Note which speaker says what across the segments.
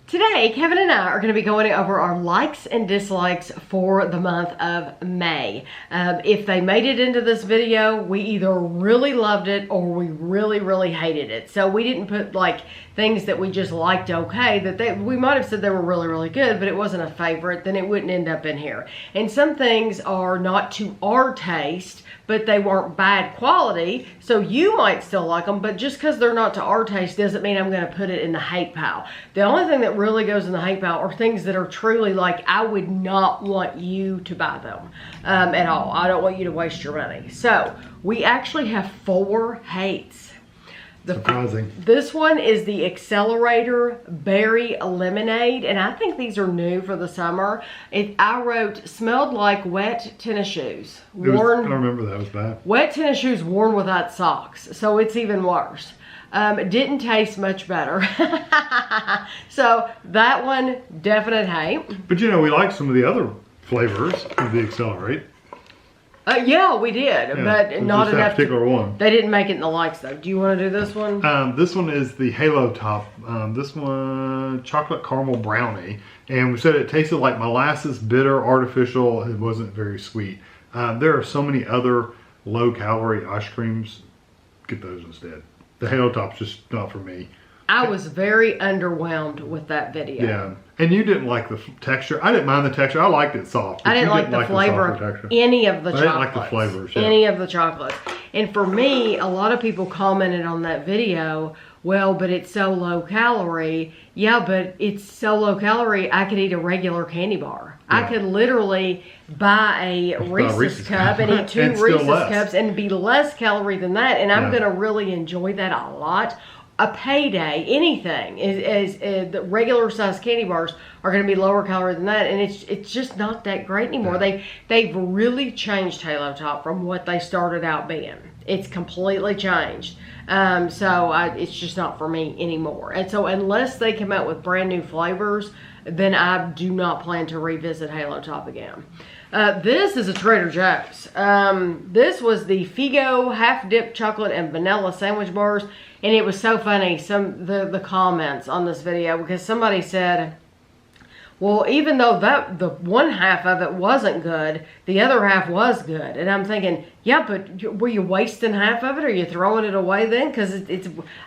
Speaker 1: Today, Kevin and I are going to be going over our likes and dislikes for the month of May. If they made it into this video, we either really loved it or we really hated it. So we didn't put like things that we just liked okay, that we might have said they were really good, but it wasn't a favorite, then it wouldn't end up in here. And some things are not to our taste, but they weren't bad quality, so you might still like them, but just because they're not to our taste doesn't mean I'm going to put it in the hate pile. The only thing that really goes in the hate pile are things that are truly like, I would not want you to buy them at all. I don't want you to waste your money. So, we actually have 4 hates.
Speaker 2: Surprising.
Speaker 1: This one is the Accelerator Berry Lemonade, and I think these are new for the summer. I wrote, smelled like wet tennis shoes.
Speaker 2: I remember that was bad. Wet
Speaker 1: tennis shoes worn without socks, so it's even worse. It didn't taste much better. So that one, definite hate.
Speaker 2: But you know, we like some of the other flavors of the Accelerate.
Speaker 1: Yeah, we did, but not enough.
Speaker 2: That particular one.
Speaker 1: They didn't make it in the likes though. Do you want to do this one?
Speaker 2: This one is the Halo Top. This one, chocolate caramel brownie, and we said it tasted like molasses, bitter, artificial. It wasn't very sweet. There are so many other low-calorie ice creams. Get those instead. The Halo Top's just not for me.
Speaker 1: I was very underwhelmed with that video.
Speaker 2: Yeah, and you didn't like the texture. I didn't mind the texture. I liked it soft.
Speaker 1: I didn't like the flavor of any of the chocolates.
Speaker 2: I didn't like the flavors. Yeah.
Speaker 1: Any of the chocolates. And for me, a lot of people commented on that video, well, but it's so low calorie. Yeah, but it's so low calorie, I could eat a regular candy bar. Yeah. I could literally buy a Reese's cup and eat 2 Reese's cups and be less calorie than that. And I'm going to really enjoy that a lot. A payday, anything is the regular size candy bars are going to be lower calorie than that, and it's just not that great anymore.
Speaker 2: Yeah.
Speaker 1: They've really changed Halo Top from what they started out being. It's completely changed. It's just not for me anymore. And so unless they come out with brand new flavors, then I do not plan to revisit Halo Top again. This is a Trader Joe's. This was the Figo half dipped chocolate and vanilla sandwich bars, and it was so funny, the comments on this video, because somebody said, well, even though the one half of it wasn't good, the other half was good. And I'm thinking, yeah, but were you wasting half of it, or are you throwing it away then? Because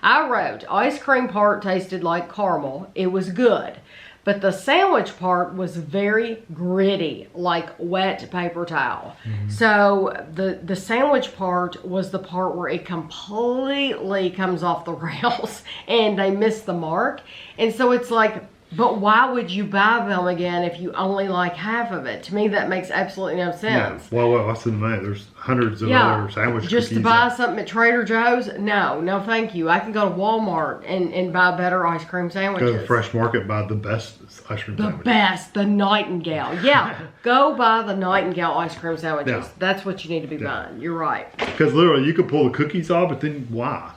Speaker 1: I wrote, ice cream part tasted like caramel. It was good. But the sandwich part was very gritty, like wet paper towel. Mm-hmm. So the sandwich part was the part where it completely comes off the rails and they missed the mark. And so it's like, but why would you buy them again if you only like half of it? To me, that makes absolutely no sense.
Speaker 2: Yeah. Well, what's in that? There's hundreds of other sandwich
Speaker 1: just
Speaker 2: cookies.
Speaker 1: To buy something at Trader Joe's? No, thank you. I can go to Walmart and buy better ice cream sandwiches.
Speaker 2: Go to the Fresh Market, buy the best ice cream sandwiches.
Speaker 1: The best, the Nightingale. Yeah, go buy the Nightingale ice cream sandwiches. Yeah. That's what you need to be buying. You're right.
Speaker 2: Because literally, you could pull the cookies off, but then why?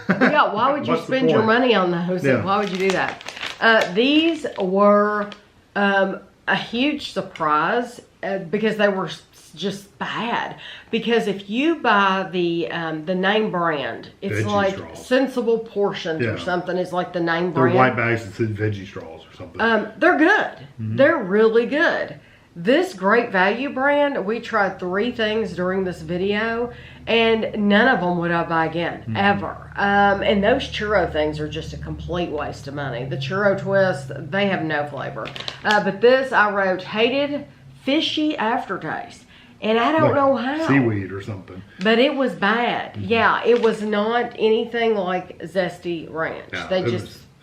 Speaker 1: Yeah, why would you spend your money on those? Yeah. Why would you do that? These were a huge surprise because they were just bad. Because if you buy the name brand, it's veggie like straws. Sensible Portions or something is like the name brand.
Speaker 2: They're white bags that said veggie straws or something.
Speaker 1: They're good. Mm-hmm. They're really good. This Great Value brand, we tried 3 things during this video, and none of them would I buy again, ever. And those churro things are just a complete waste of money. The churro twists, they have no flavor. But this, I wrote, hated fishy aftertaste. And I don't know how.
Speaker 2: Seaweed or something.
Speaker 1: But it was bad. Mm-hmm. Yeah, it was not anything like Zesty Ranch.
Speaker 2: No, it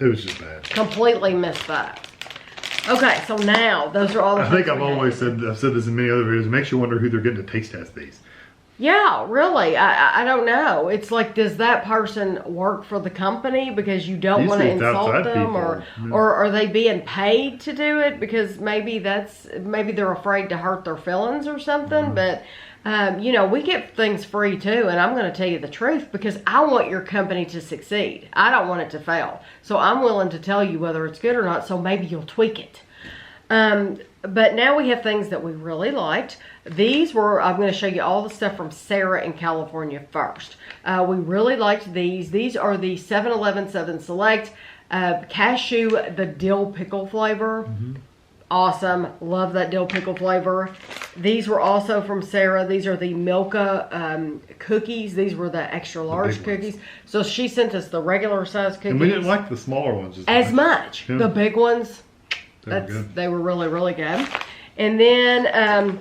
Speaker 2: was just bad.
Speaker 1: Completely missed that. Okay, so now those are all the.
Speaker 2: I think I've said this in many other videos. It makes you wonder who they're getting to taste test these.
Speaker 1: Yeah, really. I don't know. It's like, does that person work for the company because you don't want to insult them, or are they being paid to do it because maybe they're afraid to hurt their feelings or something? But you know, we get things free too, and I'm going to tell you the truth because I want your company to succeed. I don't want it to fail. So I'm willing to tell you whether it's good or not, so maybe you'll tweak it. But now we have things that we really liked. These were, I'm going to show you all the stuff from Sarah in California first. We really liked these. These are the 7-Eleven 7 Select cashew, the dill pickle flavor. Awesome. Love that dill pickle flavor. These were also from Sarah. These are the Milka cookies. These were the extra large cookies. So she sent us the regular size cookies.
Speaker 2: And we didn't like the smaller ones
Speaker 1: as much.
Speaker 2: Yeah.
Speaker 1: The big ones, they were really, really good. And then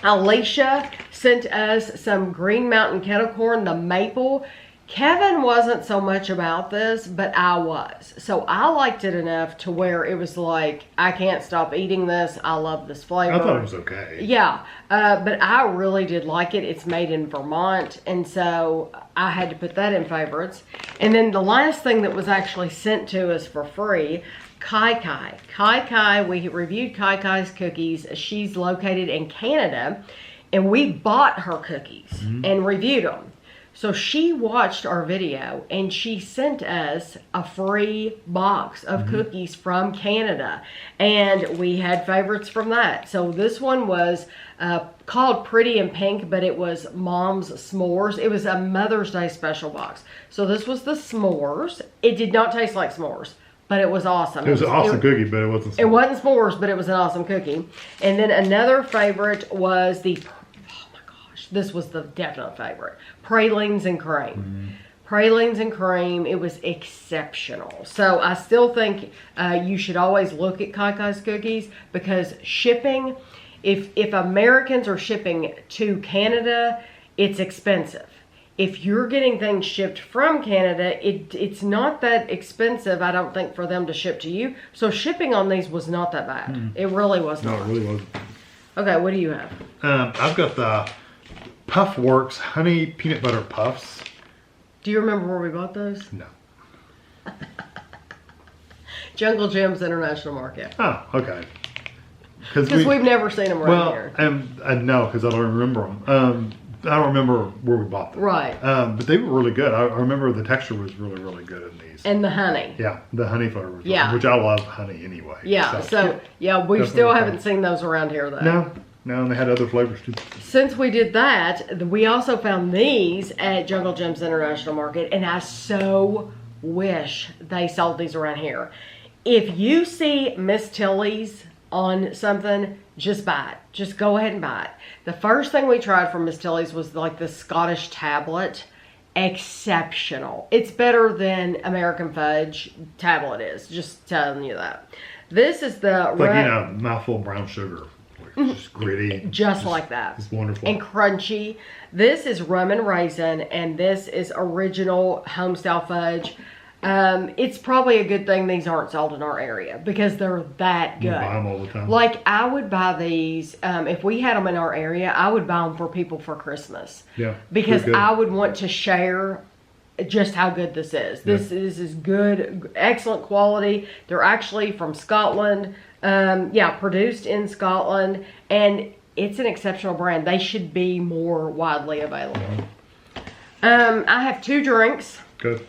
Speaker 1: Alicia sent us some Green Mountain kettle corn, the maple. Kevin wasn't so much about this, but I was. So I liked it enough to where it was like, I can't stop eating this. I love this flavor.
Speaker 2: I thought it was okay.
Speaker 1: Yeah, but I really did like it. It's made in Vermont, and so I had to put that in favorites. And then the last thing that was actually sent to us for free, Kai Kai. Kai Kai, we reviewed Kai Kai's cookies. She's located in Canada, and we bought her cookies and reviewed them. So she watched our video and she sent us a free box of cookies from Canada. And we had favorites from that. So this one was called Pretty in Pink, but it was Mom's S'mores. It was a Mother's Day special box. So this was the s'mores. It did not taste like s'mores, but it was awesome.
Speaker 2: It was an awesome cookie, but it wasn't s'mores.
Speaker 1: It wasn't s'mores, but it was an awesome cookie. And then another favorite was the... This was the definite favorite. Pralines and cream. Pralines and cream. It was exceptional. So I still think you should always look at Kai Kai's cookies because shipping, if Americans are shipping to Canada, it's expensive. If you're getting things shipped from Canada, it's not that expensive, I don't think, for them to ship to you. So shipping on these was not that bad. It really was not.
Speaker 2: No, it really wasn't.
Speaker 1: Okay, what do you have?
Speaker 2: I've got the Puff Works Honey Peanut Butter Puffs.
Speaker 1: Do you remember where we bought those?
Speaker 2: No.
Speaker 1: Jungle Jim's International Market.
Speaker 2: Oh, okay.
Speaker 1: Because we've never seen them around here.
Speaker 2: I know, because I don't remember them. I don't remember where we bought them.
Speaker 1: Right.
Speaker 2: But they were really good. I remember the texture was really, really good in these.
Speaker 1: And the honey.
Speaker 2: Yeah, the honey flavor was really, which I love honey anyway.
Speaker 1: Yeah, so we still haven't seen those around here though.
Speaker 2: No, and they had other flavors too.
Speaker 1: Since we did that, we also found these at Jungle Jim's International Market, and I so wish they sold these around here. If you see Miss Tilly's on something, just buy it. Just go ahead and buy it. The first thing we tried from Miss Tilly's was like the Scottish tablet. Exceptional. It's better than American Fudge tablet is. Just telling you that. This is the...
Speaker 2: It's like, mouthful of brown sugar. Just gritty.
Speaker 1: Just like that.
Speaker 2: It's wonderful.
Speaker 1: And crunchy. This is rum and raisin, and this is original homestyle fudge. It's probably a good thing these aren't sold in our area because they're that good.
Speaker 2: You buy them all the time.
Speaker 1: Like, I would buy these, if we had them in our area, I would buy them for people for Christmas.
Speaker 2: Yeah.
Speaker 1: Because I would want to share just how good this is. This is good, excellent quality. They're actually from Scotland. Produced in Scotland, and it's an exceptional brand. They should be more widely available. I have two drinks.
Speaker 2: Good.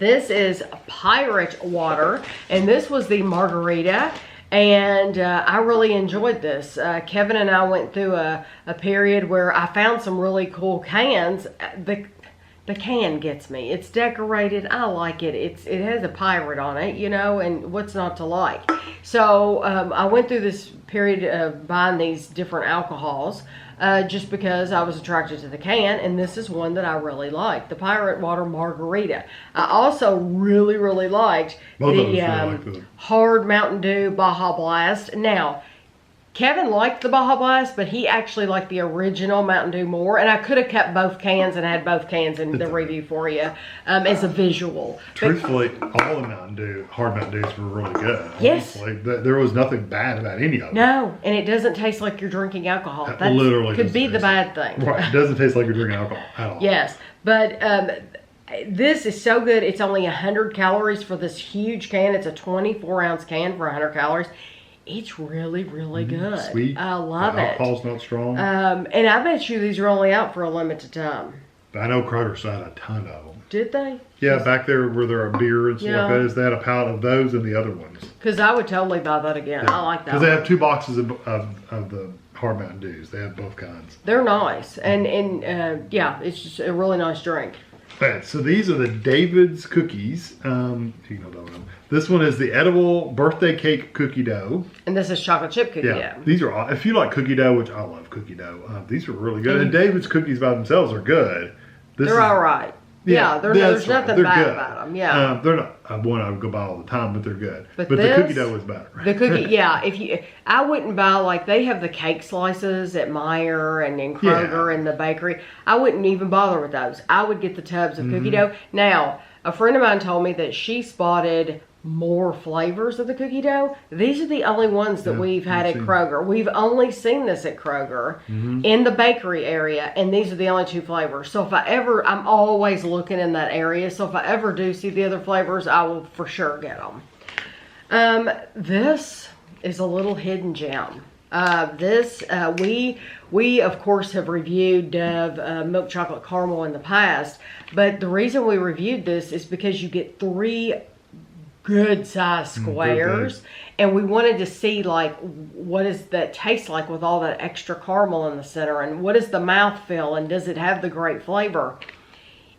Speaker 1: This is Pirate Water, and this was the margarita, and I really enjoyed this. Kevin and I went through a period where I found some really cool cans. The can gets me. It's decorated. I like it. It has a pirate on it, and what's not to like? So I went through this period of buying these different alcohols just because I was attracted to the can, and this is one that I really liked, the Pirate Water Margarita. I also really, really liked the Hard Mountain Dew Baja Blast. Now, Kevin liked the Baja Blast, but he actually liked the original Mountain Dew more. And I could have kept both cans and had both cans in the review for you as a visual.
Speaker 2: Truthfully, all the Hard Mountain Dews were really good.
Speaker 1: Yes.
Speaker 2: Honestly. There was nothing bad about any of them.
Speaker 1: No, and it doesn't taste like you're drinking alcohol. That
Speaker 2: literally
Speaker 1: could be the bad thing.
Speaker 2: Right, it doesn't taste like you're drinking alcohol at all.
Speaker 1: Yes, but this is so good. It's only 100 calories for this huge can. It's a 24-ounce can for 100 calories. It's really, really good.
Speaker 2: Sweet.
Speaker 1: I love it.
Speaker 2: Alcohol's not strong.
Speaker 1: And I bet you these are only out for a limited time.
Speaker 2: I know Kroger had a ton of them.
Speaker 1: Did they?
Speaker 2: Yeah, back there where there are beer and stuff like that, is they had a pallet of those and the other ones.
Speaker 1: Because I would totally buy that again.
Speaker 2: Yeah.
Speaker 1: I like that.
Speaker 2: Because they have 2 boxes of the Hard Mountain Dews. They have both kinds.
Speaker 1: They're nice, and yeah, it's just a really nice drink.
Speaker 2: Right, so these are the David's cookies. You know them. This one is the edible birthday cake cookie dough.
Speaker 1: And this is chocolate chip cookie dough.
Speaker 2: These are, if you like cookie dough, which I love cookie dough, these are really good. And David's cookies by themselves are good.
Speaker 1: They're all right. Yeah, there's nothing bad
Speaker 2: good.
Speaker 1: about them. Yeah,
Speaker 2: they're not one I would go buy all the time, but they're good. But
Speaker 1: this,
Speaker 2: the cookie dough is better.
Speaker 1: The cookie, yeah. I wouldn't buy, like, they have the cake slices at Meijer and in Kroger and the bakery. I wouldn't even bother with those. I would get the tubs of cookie dough. Now, a friend of mine told me that she spotted more flavors of the cookie dough. These are the only ones that we've had at Kroger. We've only seen this at Kroger in the bakery area, and these are the only 2 flavors. So if I'm always looking in that area, so if I ever do see the other flavors, I will for sure get them. This is a little hidden gem. We of course have reviewed Dove milk chocolate caramel in the past, but the reason we reviewed this is because you get 3 good size squares, and we wanted to see, like, what does that taste like with all that extra caramel in the center, and what does the mouth feel, and does it have the great flavor?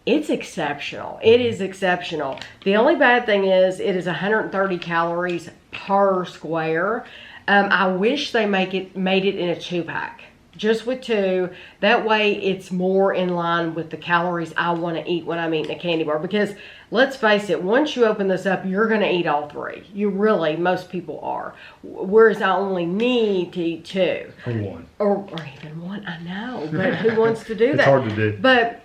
Speaker 1: It's exceptional. It is exceptional. The only bad thing is it is 130 calories per square. I wish they made it in a 2-pack. Just with 2. That way it's more in line with the calories I want to eat when I'm eating a candy bar. Because let's face it, once you open this up, you're going to eat all 3. Most people are. Whereas I only need to eat 2.
Speaker 2: Or 1.
Speaker 1: Or even 1, I know. But who wants to do that?
Speaker 2: It's hard to do.
Speaker 1: But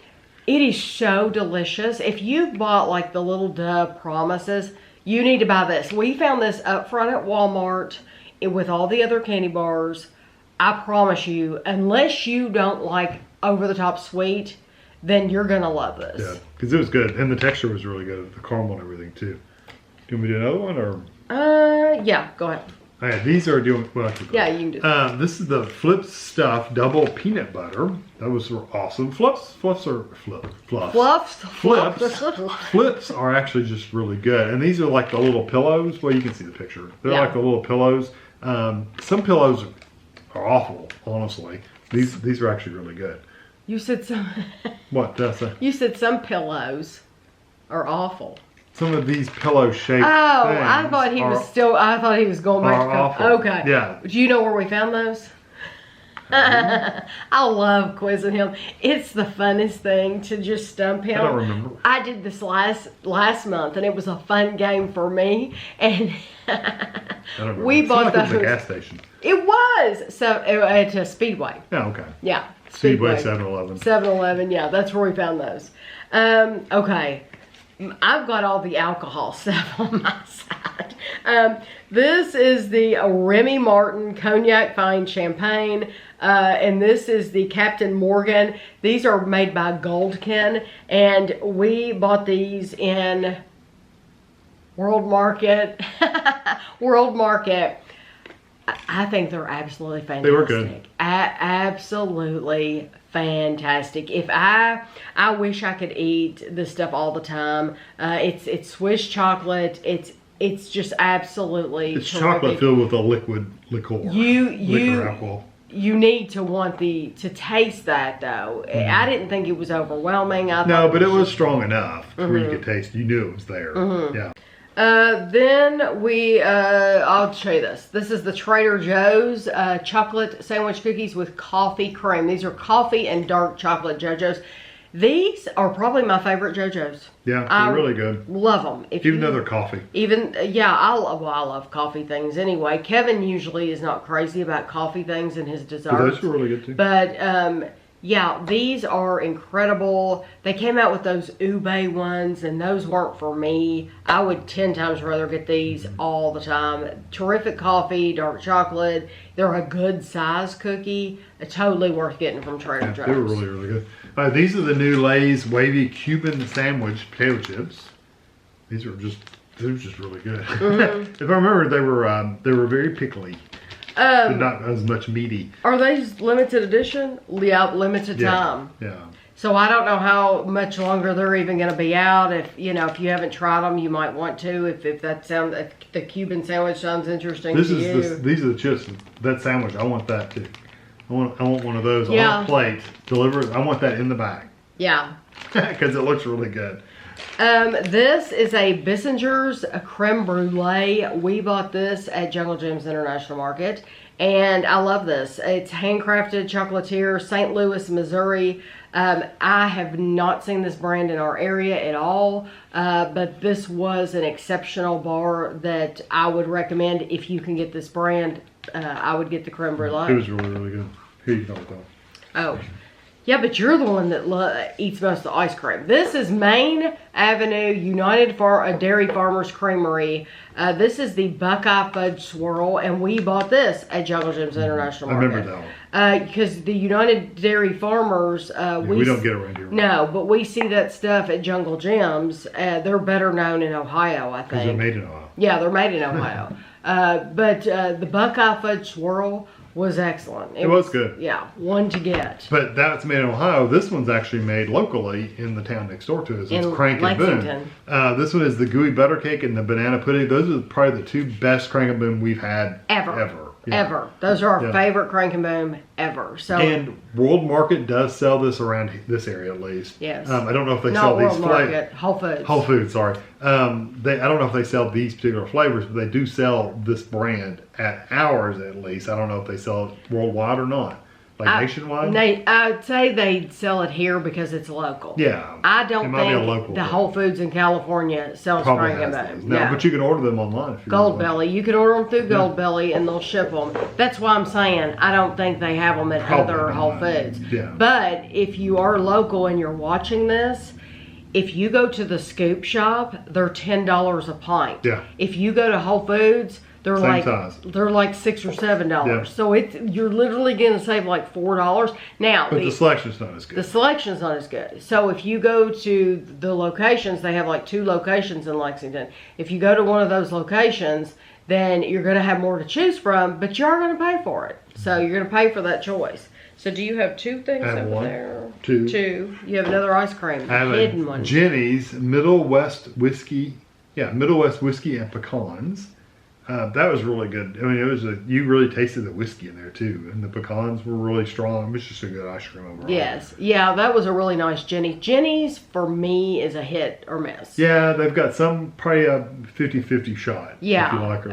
Speaker 1: it is so delicious. If you've bought, like, the little Dove Promises, you need to buy this. We found this up front at Walmart with all the other candy bars. I promise you, unless you don't like over-the-top sweet, then you're going to love this.
Speaker 2: Yeah, because it was good. And the texture was really good. The caramel and everything, too. Do you want me to do another one? Or?
Speaker 1: Yeah, go ahead.
Speaker 2: All right, these are doing... Well,
Speaker 1: yeah, you can do that.
Speaker 2: This is the Flip Stuff Double Peanut Butter. Those were awesome. Fluffs are actually just really good. And these are like the little pillows. Well, you can see the picture. They're like the little pillows. Some pillows are awful, honestly. These are actually really good.
Speaker 1: You said some...
Speaker 2: What, Tessa?
Speaker 1: You said some pillows are awful.
Speaker 2: Some of these pillow-shaped things
Speaker 1: I thought he was going back to
Speaker 2: awful.
Speaker 1: Okay.
Speaker 2: Yeah.
Speaker 1: Do you know where we found those? I love quizzing him. It's the funnest thing to just stump him.
Speaker 2: I don't remember.
Speaker 1: I did this last month, and it was a fun game for me. And we bought those.
Speaker 2: It was a gas station.
Speaker 1: It was. So at a Speedway.
Speaker 2: Oh, okay.
Speaker 1: Yeah.
Speaker 2: Speedway 7-Eleven.
Speaker 1: 7-Eleven, yeah, that's where we found those. Okay. I've got all the alcohol stuff on my side. This is the Remy Martin Cognac Fine Champagne. And this is the Captain Morgan. These are made by Goldkin. And we bought these in World Market. World Market. I think they're absolutely fantastic.
Speaker 2: They were good.
Speaker 1: Absolutely fantastic. If I wish I could eat this stuff all the time. It's Swiss chocolate. It's just absolutely
Speaker 2: It's
Speaker 1: terrific.
Speaker 2: chocolate filled with a liquid liquor. Liquor alcohol.
Speaker 1: You need to taste that though. I didn't think it was overwhelming.
Speaker 2: But it was strong enough where you could taste. You knew it was there. Yeah.
Speaker 1: Then I'll show you this. This is the Trader Joe's chocolate sandwich cookies with coffee cream. These are coffee and dark chocolate JoJo's. These are probably my favorite JoJo's.
Speaker 2: Yeah, they're really good.
Speaker 1: Love them.
Speaker 2: Even though they're coffee.
Speaker 1: I love coffee things anyway. Kevin usually is not crazy about coffee things in his desserts.
Speaker 2: But those are really good too.
Speaker 1: But yeah, these are incredible. They came out with those ube ones, and those weren't for me. I would 10 times rather get these all the time. Terrific coffee, dark chocolate. They're a good size cookie. Totally worth getting from Trader Joe's.
Speaker 2: They were really, really good. These are the new Lay's Wavy Cuban Sandwich Potato Chips. They're just really good. If I remember, they were very pickly. But not as much meaty.
Speaker 1: Are they limited edition? Yeah, limited time.
Speaker 2: Yeah.
Speaker 1: So I don't know how much longer they're even going to be out. If you haven't tried them, you might want to. If the Cuban sandwich sounds interesting to you.
Speaker 2: These are the chips. That sandwich, I want that too. I want one of those on a plate delivered. I want that in the bag.
Speaker 1: Yeah.
Speaker 2: Because it looks really good.
Speaker 1: This is a Bissinger's creme brulee. We bought this at Jungle Jim's International Market, and I love this. It's handcrafted chocolatier, St. Louis, Missouri. I have not seen this brand in our area at all, but this was an exceptional bar that I would recommend if you can get this brand. I would get the creme brulee.
Speaker 2: It was really, really good. Here you go with that.
Speaker 1: Oh. Yeah, but you're the one that eats most of the ice cream. This is Main Avenue United Dairy Farmers Creamery. This is the Buckeye Fudge Swirl, and we bought this at Jungle Jim's International Market.
Speaker 2: I remember that one.
Speaker 1: Because the United Dairy Farmers...
Speaker 2: we don't get around here.
Speaker 1: No, but we see that stuff at Jungle Jim's. They're better known in Ohio, I think.
Speaker 2: Because they're made in Ohio.
Speaker 1: Yeah, they're made in Ohio. But the Buckeye Fudge Swirl was excellent.
Speaker 2: It was good.
Speaker 1: Yeah, one to get.
Speaker 2: But that's made in Ohio. This one's actually made locally in the town next door to us. It's Crank and Boone. This one is the gooey butter cake and the banana pudding. Those are probably the two best Crank and Boone we've had ever. Yeah.
Speaker 1: Ever. Those are our favorite Crank and Boone ever. So,
Speaker 2: and World Market does sell this around this area at least.
Speaker 1: Yes.
Speaker 2: I don't know if they
Speaker 1: Not
Speaker 2: sell
Speaker 1: World
Speaker 2: these
Speaker 1: Market, Whole Foods.
Speaker 2: Whole Foods, sorry. I don't know if they sell these particular flavors, but they do sell this brand at ours at least. I don't know if they sell it worldwide or not. Nationwide?
Speaker 1: I'd say they sell it here because it's local.
Speaker 2: Yeah.
Speaker 1: I don't think the Whole Foods in California sells Crank and Boone.
Speaker 2: No, but you can order them online if you
Speaker 1: want. Goldbelly. You can order them through Goldbelly and they'll ship them. That's why I'm saying I don't think they have them at other Whole Foods.
Speaker 2: Yeah.
Speaker 1: But if you are local and you're watching this, if you go to the Scoop Shop, they're $10 a pint.
Speaker 2: Yeah.
Speaker 1: If you go to Whole Foods, they're
Speaker 2: Same
Speaker 1: like
Speaker 2: size.
Speaker 1: they're like $6 or $7.
Speaker 2: Yeah.
Speaker 1: So you're literally going to save like $4. Now,
Speaker 2: but the selection's not as good.
Speaker 1: The selection's not as good. So if you go to the locations, they have like 2 locations in Lexington. If you go to one of those locations, then you're going to have more to choose from, but you are going to pay for it. So you're going to pay for that choice. So do you have 2 things over there?
Speaker 2: 2.
Speaker 1: You have another ice cream,
Speaker 2: I have
Speaker 1: hidden one.
Speaker 2: Jenny's Middle West whiskey. Yeah, Middle West whiskey and pecans. That was really good. I mean, you really tasted the whiskey in there too, and the pecans were really strong. It was just a good ice cream overall.
Speaker 1: Yes, yeah, that was a really nice Jenny. Jenny's for me is a hit or miss.
Speaker 2: Yeah, they've got probably a 50-50 shot.
Speaker 1: Yeah,
Speaker 2: if you like it.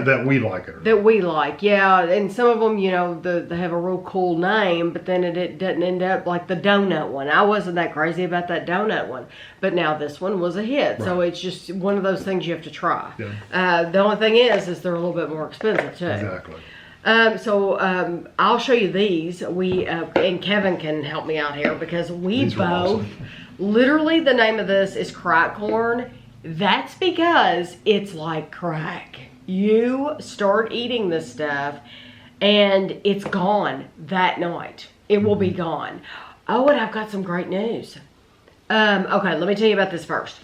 Speaker 1: that
Speaker 2: we like it.
Speaker 1: That we like, yeah. And some of them, they have a real cool name, but then it doesn't end up like the donut one. I wasn't that crazy about that donut one, but now this one was a hit. Right. So it's just one of those things you have to try. Yeah. The only thing is they're a little bit more expensive too.
Speaker 2: Exactly.
Speaker 1: I'll show you these. And Kevin can help me out here because we both, awesome. Literally the name of this is crack corn. That's because it's like crack. You start eating this stuff and it's gone that night. It will be gone. Oh, and I've got some great news. Okay, let me tell you about this first.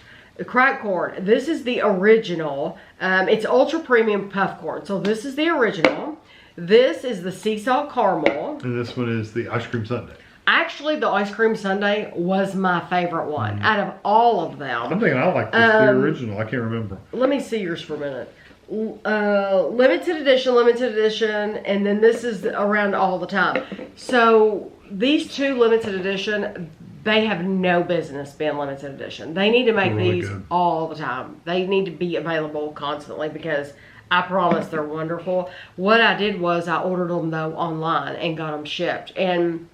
Speaker 1: Crack corn. This is the original. It's ultra premium puff corn. So this is the original. This is the sea salt caramel.
Speaker 2: And this one is the ice cream sundae.
Speaker 1: Actually, the ice cream sundae was my favorite one out of all of them.
Speaker 2: I'm thinking I like the original. I can't remember.
Speaker 1: Let me see yours for a minute. Limited edition, and then this is around all the time. So these 2 limited edition, they have no business being limited edition. They need to make these all the time. They need to be available constantly because I promise they're wonderful. What I did was I ordered them though online and got them shipped. And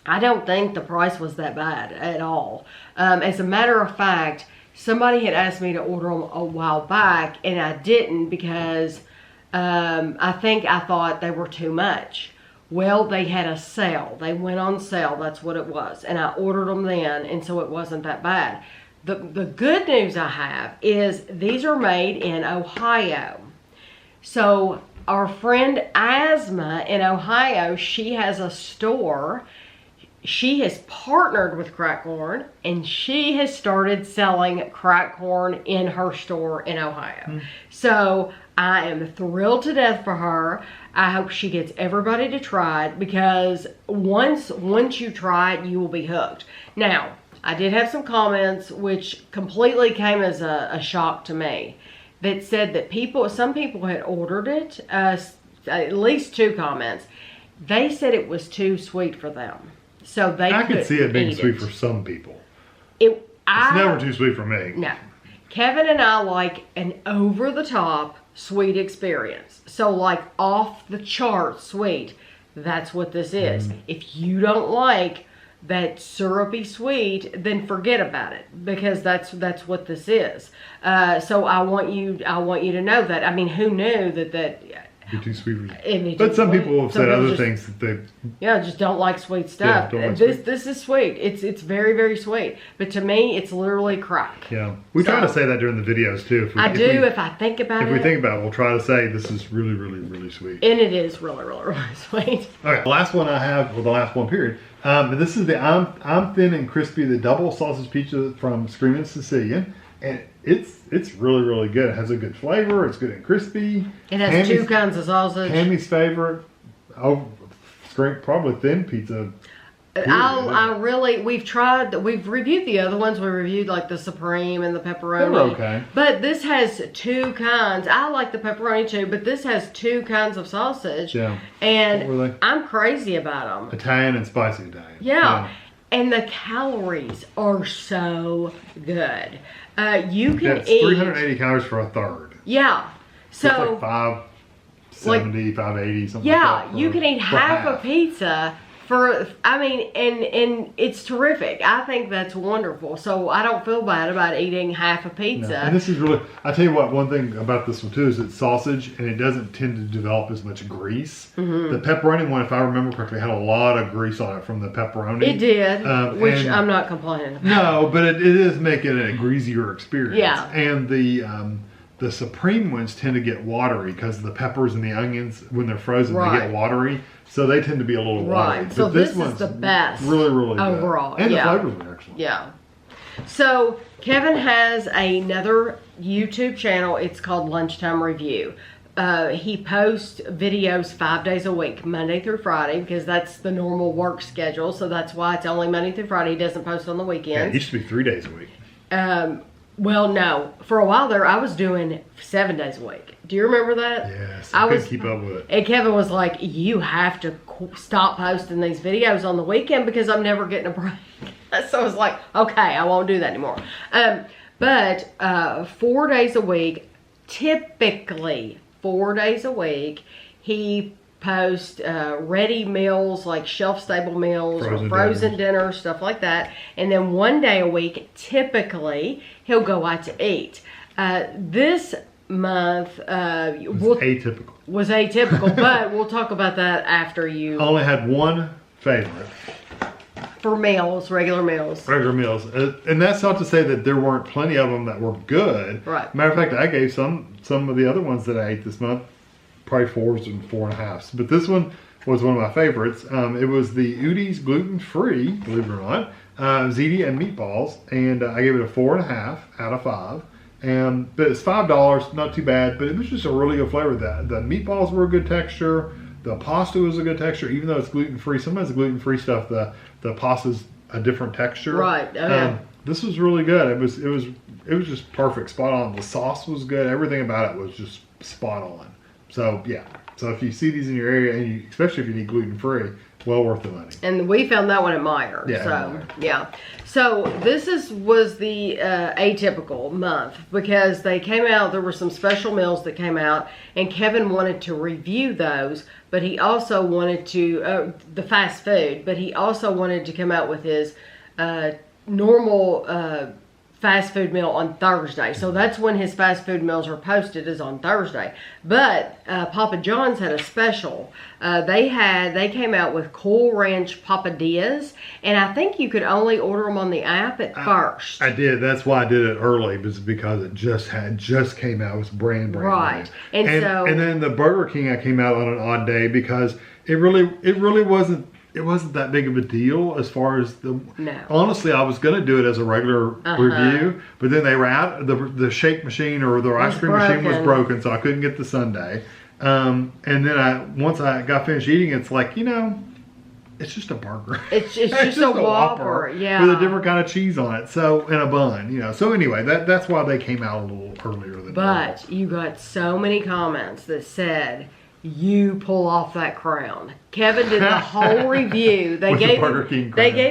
Speaker 1: I don't think the price was that bad at all. As a matter of fact, somebody had asked me to order them a while back and I didn't because I thought they were too much. Well, they had a sale. They went on sale. That's what it was. And I ordered them then, and so it wasn't that bad. The good news I have is these are made in Ohio. So our friend Asma in Ohio, she has a store. she has partnered with Cracked Corn, and she has started selling cracked corn in her store in Ohio. So I am thrilled to death for her. I hope she gets everybody to try it, because once you try it, you will be hooked. Now, I did have some comments which completely came as a shock to me, that said that some people had ordered it, at least 2 comments. They said it was too sweet for them. So I
Speaker 2: could see it being sweet for some people. It's never too sweet for me.
Speaker 1: No. Kevin and I like an over-the-top sweet experience. So like off the chart sweet. That's what this is. If you don't like that syrupy sweet, then forget about it, because that's what this is. So I want you to know that. I mean, who knew that
Speaker 2: be too sweet for you. But some people have said other things that they
Speaker 1: just don't like sweet stuff. This is sweet. It's very, very sweet. But to me, it's literally crack.
Speaker 2: Yeah, we try to say that during the videos too.
Speaker 1: If I think about it.
Speaker 2: If we think about it, we'll try to say this is really, really, really sweet.
Speaker 1: And it is really, really, really sweet.
Speaker 2: Okay, the last one I have, well, the last one period. This is the I'm Thin and Crispy, the double sausage pizza from Screamin' Sicilian, and it's really, really good. It has a good flavor. It's good and crispy.
Speaker 1: It has 2 kinds of sausage.
Speaker 2: Tammy's favorite. Probably thin pizza.
Speaker 1: We've reviewed the other ones. We reviewed like the Supreme and the pepperoni.
Speaker 2: They're okay.
Speaker 1: But this has 2 kinds. I like the pepperoni too, but this has 2 kinds of sausage.
Speaker 2: Yeah.
Speaker 1: And I'm crazy about them.
Speaker 2: Italian and spicy Italian.
Speaker 1: Yeah. And the calories are so good. You can eat
Speaker 2: 380 calories for a third.
Speaker 1: Yeah. So
Speaker 2: it's like 570, 580, something
Speaker 1: like
Speaker 2: that.
Speaker 1: Yeah, you can eat half a pizza for, and it's terrific. I think that's wonderful. So I don't feel bad about eating half a pizza.
Speaker 2: No. And this is really, I tell you what, one thing about this one too is it's sausage and it doesn't tend to develop as much grease. The pepperoni one, if I remember correctly, had a lot of grease on it from the pepperoni.
Speaker 1: It did, which I'm not complaining about.
Speaker 2: No, but it is making it a greasier experience.
Speaker 1: Yeah.
Speaker 2: And the Supreme ones tend to get watery because the peppers and the onions, when they're frozen, they get watery. So they tend to be a little watery.
Speaker 1: Right. So
Speaker 2: but
Speaker 1: this
Speaker 2: one's
Speaker 1: is the best.
Speaker 2: Really, really good.
Speaker 1: Overall.
Speaker 2: And the flavors are excellent.
Speaker 1: Yeah. So Kevin has another YouTube channel. It's called Lunchtime Review. He posts videos 5 days a week, Monday through Friday, because that's the normal work schedule. So that's why it's only Monday through Friday. He doesn't post on the weekends.
Speaker 2: Yeah, it used to be 3 days a week.
Speaker 1: Well, no. For a while there, I was doing 7 days a week. Do you remember that?
Speaker 2: Yes, I couldn't keep up with it.
Speaker 1: And Kevin was like, you have to stop posting these videos on the weekend because I'm never getting a break. So I was like, okay, I won't do that anymore. But 4 days a week, typically 4 days a week, he post ready meals, like shelf-stable meals or frozen dinners, stuff like that. And then 1 day a week, typically, he'll go out to eat. This month was atypical, but we'll talk about that after you.
Speaker 2: I only had one favorite.
Speaker 1: For meals, regular meals.
Speaker 2: Regular meals. And that's not to say that there weren't plenty of them that were good.
Speaker 1: Right.
Speaker 2: Matter of fact, I gave some of the other ones that I ate this month probably 4s and 4.5s. But this one was one of my favorites. It was the Udi's gluten-free, believe it or not, ziti and meatballs. And I gave it a 4.5 out of 5. But it's $5, not too bad. But it was just a really good flavor. The meatballs were a good texture. The pasta was a good texture, even though it's gluten-free. Sometimes the gluten-free stuff, the pasta's a different texture.
Speaker 1: Right.
Speaker 2: This was really good. It was just perfect, spot on. The sauce was good. Everything about it was just spot on. So yeah. So if you see these in your area, and especially if you need gluten-free, well worth the money.
Speaker 1: And we found that one at Meijer.
Speaker 2: Yeah.
Speaker 1: So yeah. So this was the atypical month because they came out. There were some special meals that came out, and Kevin wanted to review those. But he also wanted to the fast food. But he also wanted to come out with his normal fast food meal on Thursday. So that's when his fast food meals are posted, is on Thursday. But Papa John's had a special. They came out with Cool Ranch Papadillas, and I think you could only order them on the app at first.
Speaker 2: I did. That's why I did it early, because it just came out. It was brand new.
Speaker 1: Right. And
Speaker 2: then the Burger King I came out on an odd day because it really wasn't it wasn't that big of a deal as far as the.
Speaker 1: No.
Speaker 2: Honestly, I was going to do it as a regular review, but then they were out. The shake machine or the ice cream machine was broken, so I couldn't get the sundae. And then once I got finished eating, it's like, it's just a burger.
Speaker 1: It's just a Whopper, yeah,
Speaker 2: with a different kind of cheese on it. So and a bun, So anyway, that's why they came out a little earlier than.
Speaker 1: But you got so many comments that said, you pull off that crown. Kevin did the whole review. They gave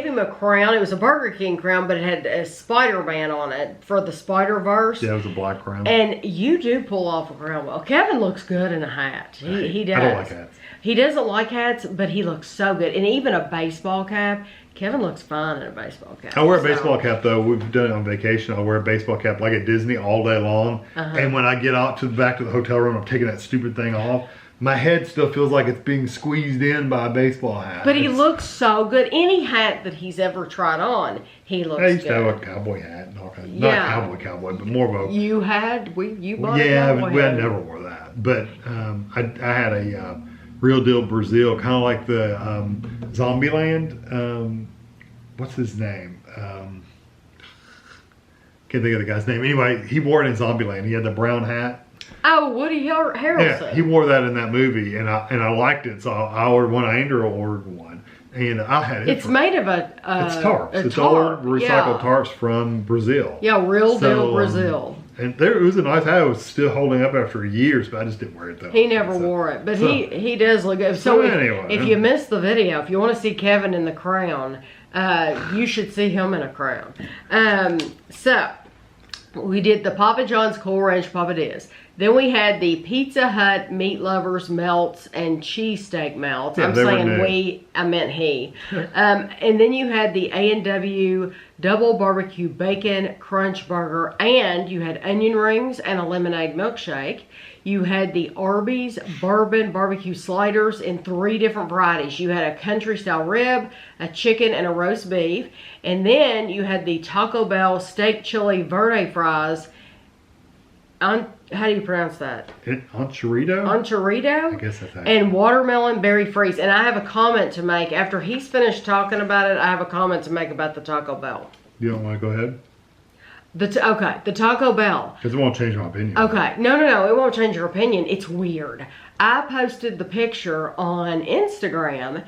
Speaker 1: him a crown. It was a Burger King crown, but it had a Spider-Man on it for the Spider-Verse.
Speaker 2: Yeah, it was a black crown.
Speaker 1: And you do pull off a crown well. Kevin looks good in a hat. He does.
Speaker 2: I don't like hats.
Speaker 1: He doesn't like hats, but he looks so good. And even a baseball cap. Kevin looks fine in a baseball cap.
Speaker 2: I wear a baseball cap though. We've done it on vacation. I wear a baseball cap like at Disney all day long. And when I get out back to the hotel room, I'm taking that stupid thing off. My head still feels like it's being squeezed in by a baseball hat.
Speaker 1: But he looks so good. Any hat that he's ever tried on, he looks good.
Speaker 2: I used to have a cowboy hat and all kinds. Not a cowboy, but more of a.
Speaker 1: You bought a cowboy
Speaker 2: hat. I never wore that. But I had a real deal Brazil, kind of like the Zombieland. What's his name? Can't think of the guy's name. Anyway, he wore it in Zombieland. He had the brown hat.
Speaker 1: Oh, Woody Harrelson.
Speaker 2: Yeah, he wore that in that movie, and I liked it, so I ordered one. Andrew ordered one, and I had it.
Speaker 1: It's made of
Speaker 2: it's tarps. It's old recycled tarps from Brazil.
Speaker 1: Yeah, real deal Brazil.
Speaker 2: And it was a nice hat. It was still holding up after years, but I just didn't wear it though.
Speaker 1: He never wore it, but he does look good. So
Speaker 2: anyway,
Speaker 1: if you missed the video, if you want to see Kevin in the crown, you should see him in a crown. So we did the Papa John's Cool Ranch Papadillas. Then we had the Pizza Hut Meat Lovers Melts and Cheesesteak Melts.
Speaker 2: Yeah,
Speaker 1: I'm saying we, I meant he. And then you had the A&W Double Barbecue Bacon Crunch Burger, and you had onion rings and a lemonade milkshake. You had the Arby's Bourbon Barbecue Sliders in 3 different varieties. You had a country style rib, a chicken, and a roast beef. And then you had the Taco Bell Steak Chili Verde Fries. How do you pronounce that?
Speaker 2: Enchilada?
Speaker 1: Enchilada?
Speaker 2: I guess that's how.
Speaker 1: And watermelon berry freeze. And I have a comment to make. After he's finished talking about it, I have a comment to make about the Taco Bell.
Speaker 2: You don't want to go ahead?
Speaker 1: The Taco Bell.
Speaker 2: Because it won't change my opinion.
Speaker 1: Okay. No. It won't change your opinion. It's weird. I posted the picture on Instagram.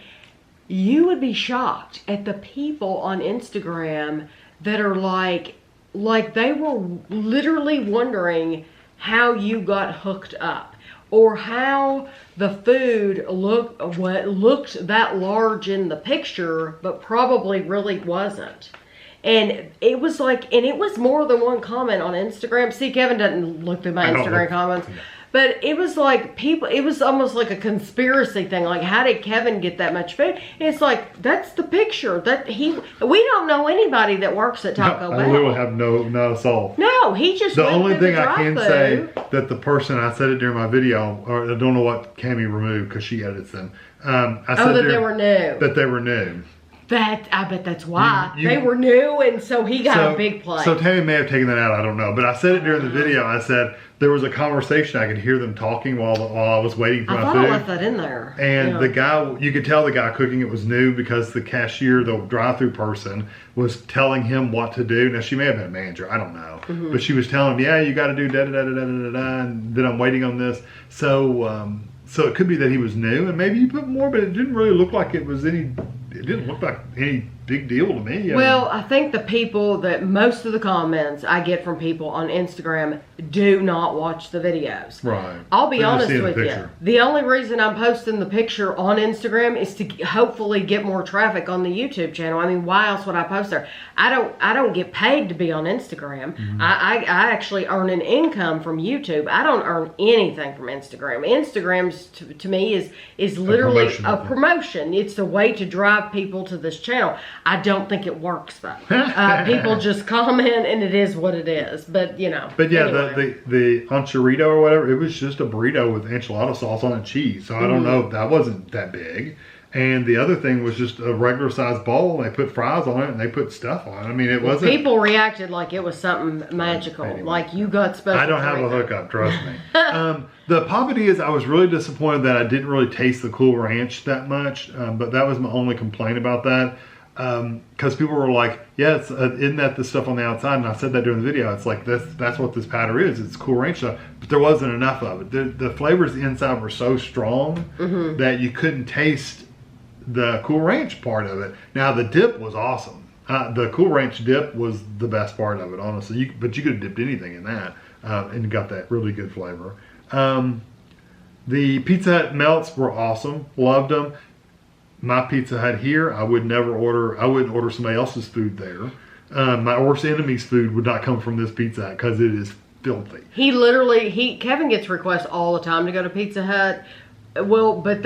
Speaker 1: You would be shocked at the people on Instagram that are like they were literally wondering how you got hooked up, or how the food looked that large in the picture, but probably really wasn't. And it was more than one comment on Instagram. See, Kevin doesn't look through my Instagram comments. But it was like it was almost like a conspiracy thing. Like, how did Kevin get that much food? And it's like, that's the picture. We don't know anybody that works at Taco Bell.
Speaker 2: I literally have not a soul.
Speaker 1: No, he just
Speaker 2: The only thing I can say that the person, I said it during my video, or I don't know what Cammie removed because she edits them. I said
Speaker 1: that they were new.
Speaker 2: That they were new.
Speaker 1: I bet that's why. They were new, and so he got a big plate.
Speaker 2: So Tammy may have taken that out, I don't know. But I said it during the video. I said there was a conversation. I could hear them talking while I was waiting for my food.
Speaker 1: I left that in there.
Speaker 2: And the guy, you could tell the guy cooking it was new because the cashier, the drive-through person, was telling him what to do. Now, she may have been a manager. I don't know. Mm-hmm. But she was telling him, yeah, you got to do da-da-da-da-da-da-da, and then I'm waiting on this. So it could be that he was new, and maybe you put more, but it didn't really look like it was any... It didn't look like any big deal to me.
Speaker 1: I think the people that most of the comments I get from people on Instagram do not watch the videos.
Speaker 2: Right.
Speaker 1: I'll be honest with you. The only reason I'm posting the picture on Instagram is to hopefully get more traffic on the YouTube channel. I mean, why else would I post there? I don't get paid to be on Instagram. Mm-hmm. I actually earn an income from YouTube. I don't earn anything from Instagram. Instagram to me is literally a promotion. It's the way to drive people to this channel. I don't think it works though. People just comment and it is what it is. But But
Speaker 2: yeah, anyway. the enchilada or whatever, it was just a burrito with enchilada sauce on and cheese. So I don't know if that wasn't that big. And the other thing was just a regular sized bowl. They put fries on it and they put stuff on it. I mean, it wasn't.
Speaker 1: People reacted like it was something magical,
Speaker 2: Anyway,
Speaker 1: like you got special.
Speaker 2: I don't have a hookup, trust me. The papadillas, I was really disappointed that I didn't really taste the Cool Ranch that much, but that was my only complaint about that. Because people were like, yeah, it's, isn't that the stuff on the outside? And I said that during the video. It's like, that's what this powder is. It's Cool Ranch stuff. But there wasn't enough of it. The flavors inside were so strong that you couldn't taste the Cool Ranch part of it. Now, the dip was awesome. The Cool Ranch dip was the best part of it, honestly. But you could have dipped anything in that and you got that really good flavor. The Pizza Hut melts were awesome. Loved them. My Pizza Hut here, I wouldn't order somebody else's food there. My worst enemy's food would not come from this Pizza Hut because it is filthy.
Speaker 1: Kevin gets requests all the time to go to Pizza Hut. Well, but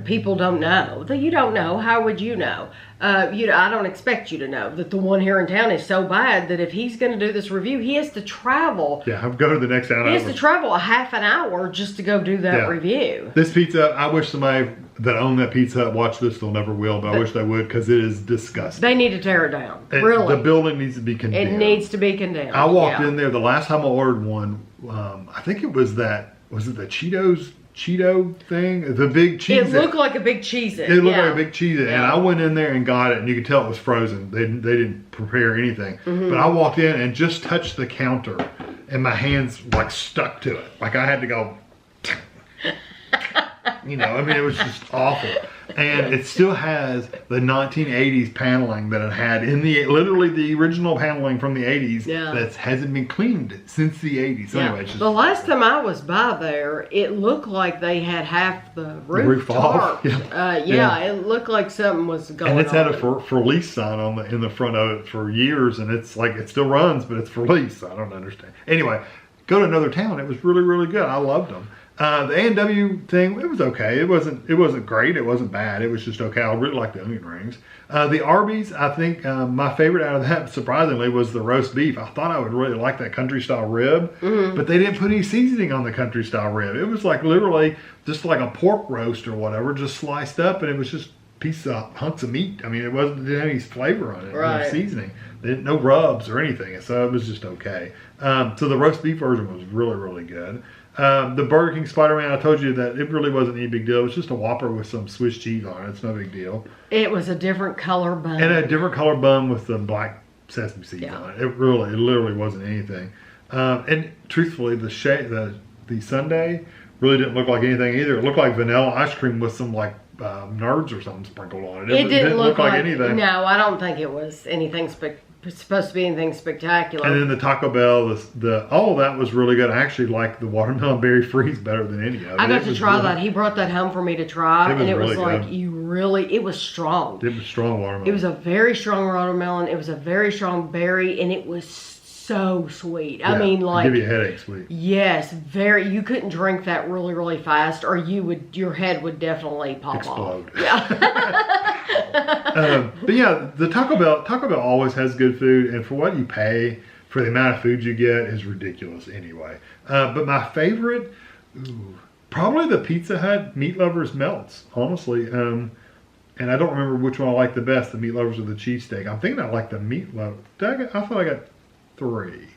Speaker 1: people don't know. You don't know. How would you know? I don't expect you to know that the one here in town is so bad that if he's going to do this review, he has to travel.
Speaker 2: Yeah, I'll go to the next town.
Speaker 1: He has to travel a half an hour just to go do that review.
Speaker 2: This Pizza Hut, I wish somebody that owned that Pizza Hut watched this. They'll never will, but I wish they would because it is disgusting.
Speaker 1: They need to tear it down. Really.
Speaker 2: The building needs to be condemned.
Speaker 1: It needs to be condemned.
Speaker 2: I walked in there the last time I ordered one. I think it was the Cheeto thing, the big cheese.
Speaker 1: It looked like a big cheese.
Speaker 2: It looked like a big cheese, and I went in there and got it, and you could tell it was frozen. They didn't prepare anything, but I walked in and just touched the counter, and my hands like stuck to it, like I had to go. I mean, it was just awful. And it still has the 1980s paneling that it had in literally the original paneling from the 80s that hasn't been cleaned since the 80s. So anyway,
Speaker 1: the last time I was by there, it looked like they had half the roof
Speaker 2: off.
Speaker 1: It looked like something was going on.
Speaker 2: And it's had a for lease sign in the front of it for years, and it's like it still runs, but it's for lease. I don't understand. Anyway, go to another town. It was really, really good. I loved them. The A&W thing, it was okay. It wasn't great. It wasn't bad. It was just okay. I really like the onion rings. The Arby's, I think my favorite out of that, surprisingly, was the roast beef. I thought I would really like that country style rib, but they didn't put any seasoning on the country style rib. It was like literally just like a pork roast or whatever, just sliced up, and it was just hunks of meat. I mean, it didn't have any flavor on it.
Speaker 1: Right.
Speaker 2: No seasoning. No rubs or anything. So it was just okay. So the roast beef version was really, really good. The Burger King Spider-Man, I told you that it really wasn't any big deal. It was just a Whopper with some Swiss cheese on it. It's no big deal.
Speaker 1: It was a different color bun.
Speaker 2: And a different color bun with the black sesame seeds on it. It literally wasn't anything. And truthfully, the sundae really didn't look like anything either. It looked like vanilla ice cream with some like nerds or something sprinkled on it.
Speaker 1: It didn't look like
Speaker 2: anything.
Speaker 1: No, I don't think it was anything supposed to be anything spectacular.
Speaker 2: And then the Taco Bell, all of that was really good. I actually liked the watermelon berry freeze better than any of it.
Speaker 1: I got to try that. He brought that home for me to try, and it was like it was strong.
Speaker 2: It was strong watermelon.
Speaker 1: It was a very strong watermelon. It was a very strong berry, and it was so sweet. I mean, like,
Speaker 2: give you a headache sweet.
Speaker 1: Yes, you couldn't drink that really, really fast, or your head would definitely explode off.
Speaker 2: Yeah. But yeah, the Taco Bell always has good food, and for what you pay for the amount of food you get is ridiculous anyway. But my favorite, probably the Pizza Hut Meat Lovers Melts, honestly. And I don't remember which one I like the best, the Meat Lovers or the cheesesteak. I'm thinking I like the Meat Lovers. I thought I got 3.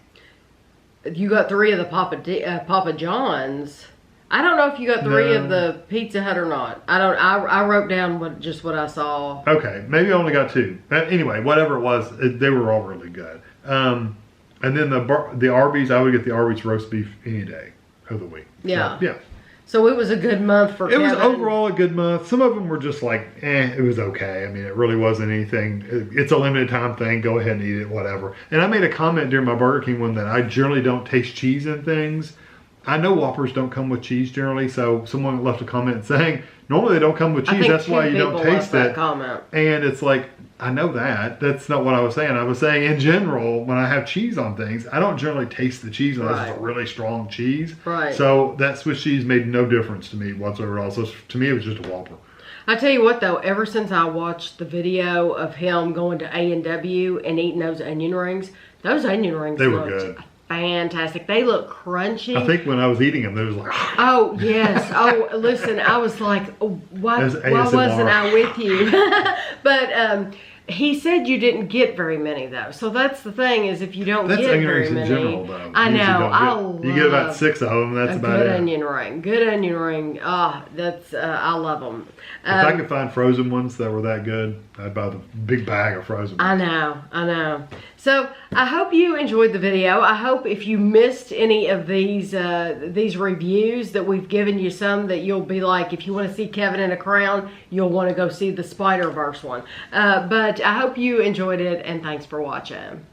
Speaker 1: You got 3 of the Papa John's. I don't know if you got 3 of the Pizza Hut or not. I wrote down what I saw.
Speaker 2: Okay, maybe I only got 2. Anyway, whatever it was, they were all really good. And then the Arby's, I would get the Arby's roast beef any day of the week.
Speaker 1: Yeah.
Speaker 2: So, yeah.
Speaker 1: So it was a good month for Kevin.
Speaker 2: It was overall a good month. Some of them were just like, it was okay. I mean, it really wasn't anything. It's a limited time thing. Go ahead and eat it, whatever. And I made a comment during my Burger King one that I generally don't taste cheese in things. I know Whoppers don't come with cheese generally, so someone left a comment saying, normally they don't come with cheese. That's why you don't taste it.
Speaker 1: Comment.
Speaker 2: And it's like, I know that. That's not what I was saying. I was saying in general, when I have cheese on things, I don't generally taste the cheese unless it's a really strong cheese.
Speaker 1: Right.
Speaker 2: So that Swiss cheese made no difference to me whatsoever. Also, to me, it was just a Whopper.
Speaker 1: I tell you what, though, ever since I watched the video of him going to A&W and eating those onion rings
Speaker 2: they were good.
Speaker 1: fantastic. They look crunchy.
Speaker 2: I think when I was eating them, they was like.
Speaker 1: Oh yes. Oh, listen. I was like, why wasn't I with you? But he said you didn't get very many though. So that's the thing, is if you don't get very many.
Speaker 2: In general, though.
Speaker 1: I know.
Speaker 2: You get about 6 of them. That's about it.
Speaker 1: Good onion ring. Good onion ring. Ah, that's I love them.
Speaker 2: If I could find frozen ones that were that good, I'd buy the big bag of frozen ones.
Speaker 1: I know. So I hope you enjoyed the video. I hope if you missed any of these reviews that we've given you some that you'll be like, if you want to see Kevin in a crown, you'll want to go see the Spider-Verse one. But I hope you enjoyed it, and thanks for watching.